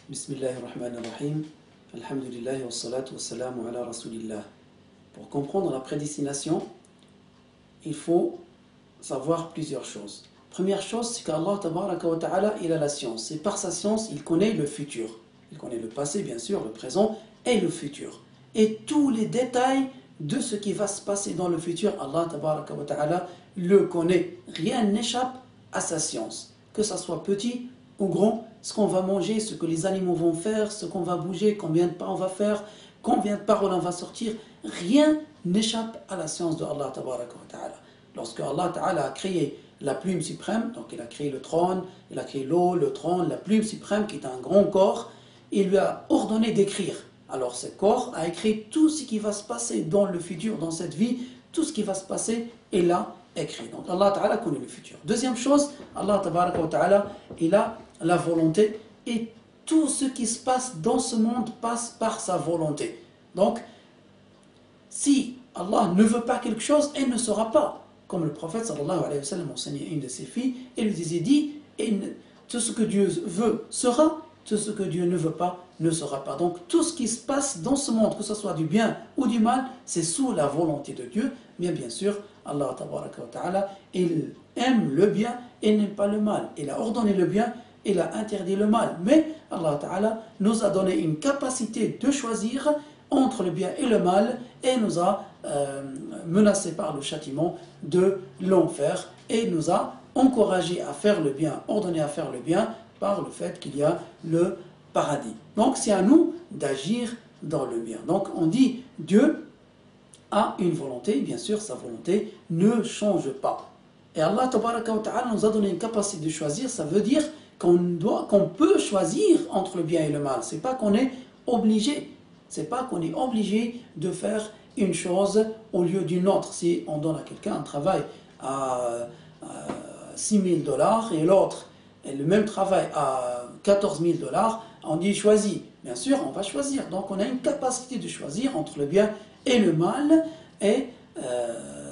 Bismillahirrahmanirrahim. Alhamdulillah wa salatu wa salamu ala rasulillah. Pour comprendre la prédestination, il faut savoir plusieurs choses. Première chose, c'est qu'Allah tabaraka wa ta'ala, il a la science. Et par sa science, il connaît le futur. Il connaît le passé, bien sûr, le présent et le futur. Et tous les détails de ce qui va se passer dans le futur, Allah tabaraka wa ta'ala le connaît. Rien n'échappe à sa science. Que ça soit petit ou grand, ce qu'on va manger, ce que les animaux vont faire, ce qu'on va bouger, combien de pas on va faire, combien de paroles on va sortir, rien n'échappe à la science de Allah tabaraka wa ta'ala. Lorsque Allah ta'ala a créé la plume suprême, donc il a créé le trône, il a créé l'eau, le trône, la plume suprême qui est un grand corps, il lui a ordonné d'écrire. Alors ce corps a écrit tout ce qui va se passer dans le futur, dans cette vie, tout ce qui va se passer est là écrit. Donc Allah ta'ala connaît le futur. Deuxième chose, Allah tabaraka wa ta'ala, il a la volonté et tout ce qui se passe dans ce monde passe par sa volonté. Donc, si Allah ne veut pas quelque chose, il ne sera pas. Comme le prophète sallallahu alayhi wa sallam enseignait une de ses filles, il lui disait, tout ce que Dieu veut sera, tout ce que Dieu ne veut pas ne sera pas. Donc tout ce qui se passe dans ce monde, que ce soit du bien ou du mal, c'est sous la volonté de Dieu. Mais bien sûr, Allah tabaraka wa ta'ala, il aime le bien et n'aime pas le mal. Il a ordonné le bien, il a interdit le mal. Mais Allah ta'ala nous a donné une capacité de choisir entre le bien et le mal et nous a menacé par le châtiment de l'enfer et nous a encouragé à faire le bien, ordonné à faire le bien par le fait qu'il y a le paradis. Donc c'est à nous d'agir dans le bien. Donc on dit Dieu a une volonté, bien sûr sa volonté ne change pas. Et Allah tabaraka wa ta'ala nous a donné une capacité de choisir, ça veut dire qu'on peut choisir entre le bien et le mal. C'est pas qu'on est obligé. C'est pas qu'on est obligé de faire une chose au lieu d'une autre. Si on donne à quelqu'un un travail à 6 000 $ et l'autre le même travail à 14 000 $, on dit choisis. Bien sûr, on va choisir. Donc on a une capacité de choisir entre le bien et le mal. Et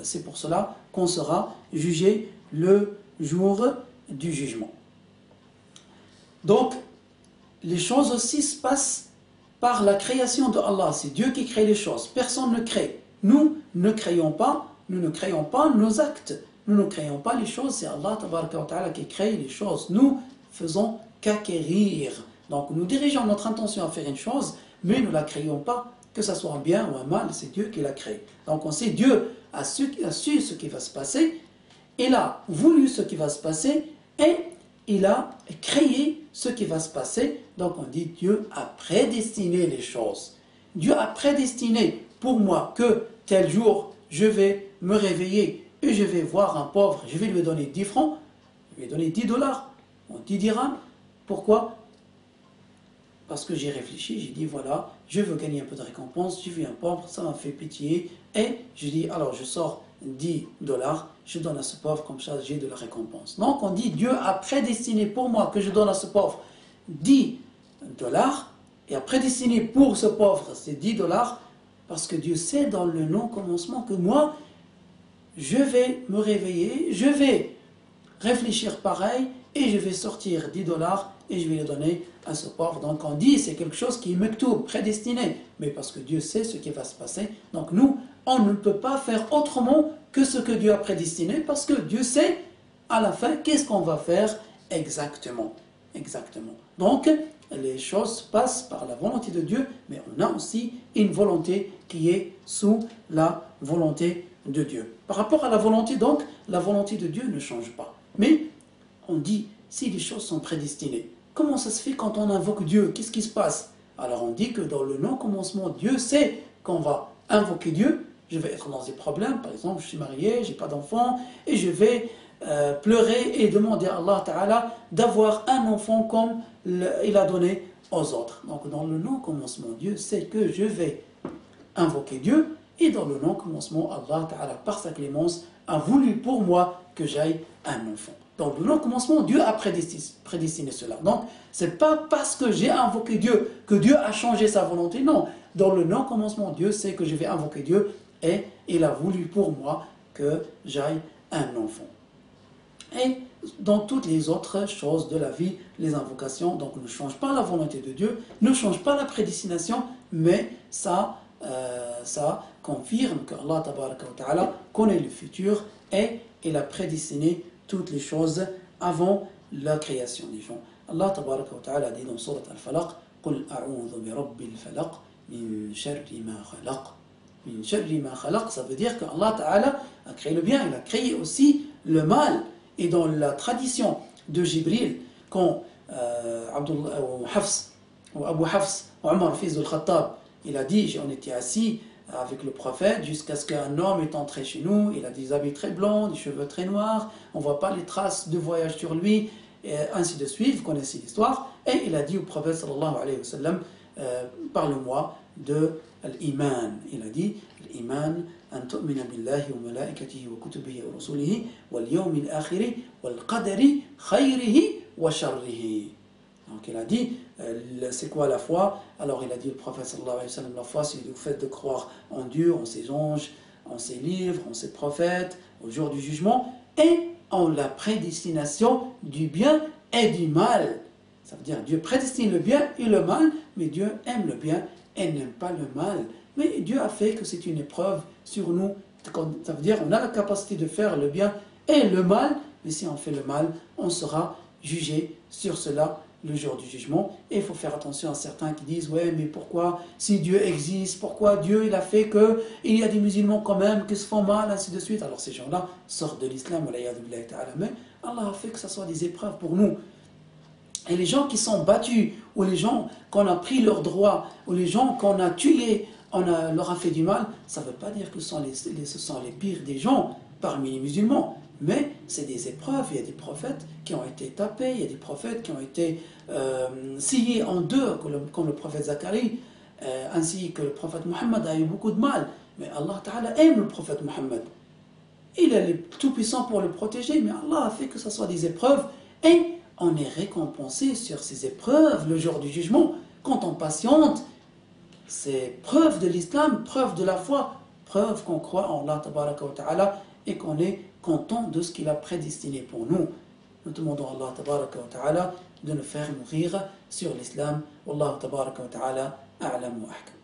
c'est pour cela qu'on sera jugé le jour du jugement. Donc, les choses aussi se passent par la création de Allah. C'est Dieu qui crée les choses. Personne ne crée. Nous ne créons pas nos actes. Nous ne créons pas les choses. C'est Allah tabaraka wa ta'ala qui crée les choses. Nous faisons qu'acquérir. Donc, nous dirigeons notre intention à faire une chose, mais nous ne la créons pas. Que ce soit un bien ou un mal, c'est Dieu qui l'a créé. Donc, on sait Dieu a su ce qui va se passer. Il a voulu ce qui va se passer et il a créé ce qui va se passer. Donc on dit Dieu a prédestiné les choses. Dieu a prédestiné pour moi que tel jour je vais me réveiller et je vais voir un pauvre, je vais lui donner 10 francs, je vais lui donner 10 $, ou 10 dirhams. Pourquoi? Parce que j'ai réfléchi, j'ai dit voilà, je veux gagner un peu de récompense, j'ai vu un pauvre, ça m'a fait pitié, et je dis alors je sors 10 $, je donne à ce pauvre, comme ça j'ai de la récompense. Donc on dit Dieu a prédestiné pour moi que je donne à ce pauvre 10 $, et a prédestiné pour ce pauvre ces 10 $, parce que Dieu sait dans le non-commencement que moi, je vais me réveiller, je vais réfléchir pareil, et je vais sortir 10 $ et je vais les donner à ce pauvre. Donc on dit c'est quelque chose qui est mektoub, prédestiné, mais parce que Dieu sait ce qui va se passer. Donc nous, on ne peut pas faire autrement que ce que Dieu a prédestiné, parce que Dieu sait à la fin qu'est-ce qu'on va faire exactement. Exactement. Donc les choses passent par la volonté de Dieu, mais on a aussi une volonté qui est sous la volonté de Dieu. Par rapport à la volonté, donc, la volonté de Dieu ne change pas. Mais on dit, si les choses sont prédestinées, comment ça se fait quand on invoque Dieu? Qu'est-ce qui se passe? Alors on dit que dans le non-commencement, Dieu sait qu'on va invoquer Dieu. Je vais être dans des problèmes, par exemple, je suis marié, je n'ai pas d'enfant, et je vais pleurer et demander à Allah Ta'ala d'avoir un enfant comme il a donné aux autres. Donc dans le non-commencement, Dieu sait que je vais invoquer Dieu, et dans le non-commencement, Allah Ta'ala, par sa clémence, a voulu pour moi que j'aille un enfant. Dans le non-commencement, Dieu a prédestiné cela. Donc, ce n'est pas parce que j'ai invoqué Dieu que Dieu a changé sa volonté. Non, dans le non-commencement, Dieu sait que je vais invoquer Dieu et il a voulu pour moi que j'aille un enfant. Et dans toutes les autres choses de la vie, les invocations, donc ne change pas la volonté de Dieu, ne change pas la prédestination, mais ça confirme que Allah tabaraka wa ta'ala connaît le futur et il a prédestiné toutes les choses avant la création des gens. Allah tabaraka wa ta'ala dit dans Surat Al-Falaq: قُلْ أَعُوذُ بِرَبِّ الْفَلَقِ مِنْ شَرِّ مَا خَلَقَ. Min sharri ma khalaq, ça veut dire que Allah Ta'ala a créé le bien, il a créé aussi le mal. Et dans la tradition de Jibril, quand Abu Hafs, Omar fils de Khattab, il a dit, on était assis avec le prophète jusqu'à ce qu'un homme est entré chez nous, il a des habits très blancs, des cheveux très noirs, on ne voit pas les traces de voyage sur lui, et ainsi de suite, vous connaissez l'histoire. Et il a dit au prophète sallallahu alayhi wa sallam: parle-moi de l'iman. Il a dit: l'iman, an tu'mina billahi wa malaikatihi wa kutubihi wa rusulihi wal yawmil akhiri wal qadari khayrihi wa sharrihi. Donc il a dit, c'est quoi la foi? Alors il a dit, le prophète sallallahu alayhi wa sallam, la foi c'est le fait de croire en Dieu, en ses anges, en ses livres, en ses prophètes, au jour du jugement, et en la prédestination du bien et du mal. Ça veut dire Dieu prédestine le bien et le mal, mais Dieu aime le bien et n'aime pas le mal. Mais Dieu a fait que c'est une épreuve sur nous. Ça veut dire qu'on a la capacité de faire le bien et le mal, mais si on fait le mal, on sera jugé sur cela le jour du jugement. Et il faut faire attention à certains qui disent: ouais, mais pourquoi, si Dieu existe, pourquoi Dieu il a fait qu'il y a des musulmans quand même qui se font mal, ainsi de suite. Alors ces gens-là sortent de l'islam, mais Allah a fait que ce soit des épreuves pour nous. Et les gens qui sont battus, ou les gens qu'on a pris leurs droits, ou les gens qu'on a tués, leur a fait du mal, ça ne veut pas dire que ce sont les pires des gens parmi les musulmans. Mais c'est des épreuves. Il y a des prophètes qui ont été tapés, il y a des prophètes qui ont été sciés en deux, comme le prophète Zacharie, ainsi que le prophète Mohammed a eu beaucoup de mal. Mais Allah Ta'ala aime le prophète Mohammed. Il est tout-puissant pour le protéger, mais Allah a fait que ce soit des épreuves, et on est récompensé sur ces épreuves le jour du jugement. Quand on patiente, c'est preuve de l'islam, preuve de la foi, preuve qu'on croit en Allah tabaraka wa ta'ala et qu'on est content de ce qu'il a prédestiné pour nous. Nous demandons à Allah tabaraka wa ta'ala de nous faire mourir sur l'islam. Wallahu tabaraka wa ta'ala a'lam wa ahkam.